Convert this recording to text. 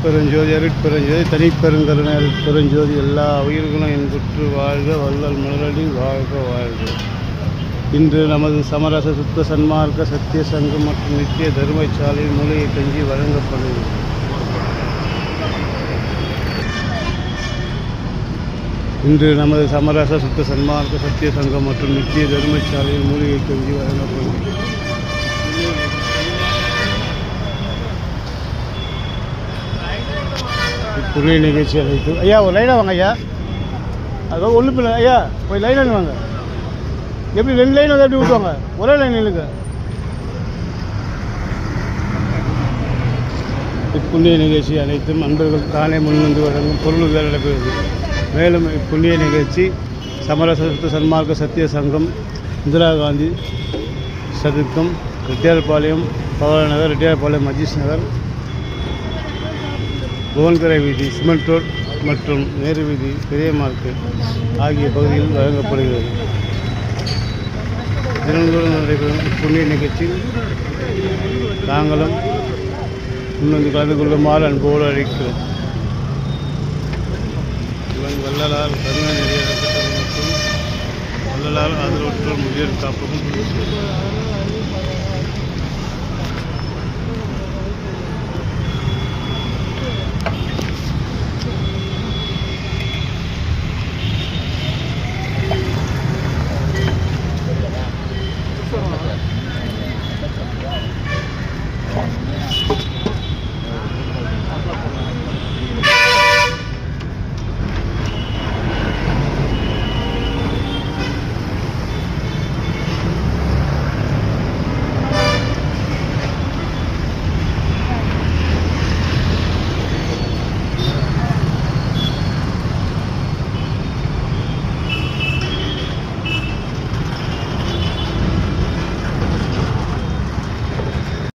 அருட்பெருஞ்சோதி அருட்பெருஞ்சோதி தனிப்பெருங்கருணை அருட்பெருஞ்சோதி எல்லா உயிர்களும் என்புற்று வாழ்க வள்ளல் மலரடி வாழ்க வாழ்க. இன்று நமது சமரச சுத்த சன்மார்க்க சத்திய சங்கம் மற்றும் நித்திய தர்மசாலையில் மூலிகை கஞ்சி வழங்கப்படுகிறது. இன்று நமது சமரச சுத்த சன்மார்க்க சத்திய சங்கம் மற்றும் நித்திய தர்மசாலையில் மூலிகை கஞ்சி வழங்கப்படுகிறது. புதிய நிகழ்ச்சி அழைத்து ஐயா ஒரு லைனாக வாங்க ஐயா. அதோ ஒன்றும் இல்லை ஐயா, போய் லைனாக வாங்க. எப்படி 2 லைன் வந்து எப்படி விட்டுவாங்க, ஒரே லைன் இல்லைங்க. இப்புண்ணிய நிகழ்ச்சி அனைத்தும் அன்பர்கள் தானே முன்வந்து வழங்கும் பொருள் வேலை நடக்கிறது. மேலும் இப்புண்ணிய நிகழ்ச்சி சமரச சுத்த சன்மார்க்க சத்திய சங்கம், இந்திரா காந்தி சதுக்கம், ரெட்டியார்பாளையம் பவள நகர், ரெட்டியார்பாளையம் மஜீஸ் நகர், புவன்கரை வீதி, சிமெண்ட் ரோட் மற்றும் நேரு வீதி, பெரிய மார்க்கெட் ஆகிய பகுதியில் வழங்கப்படுகிறது. தினந்தோறும் நடைபெறும் புண்ணிய நிகழ்ச்சியில் நாங்களும் முன்வந்து கலந்து கொள்ளுமாறு அன்போடு அழைக்கிறோம். வள்ளலார் கருணை நெறிய மற்றும் வள்ளலார் ஆதரவற்றோர் முதியோர் காப்பகம்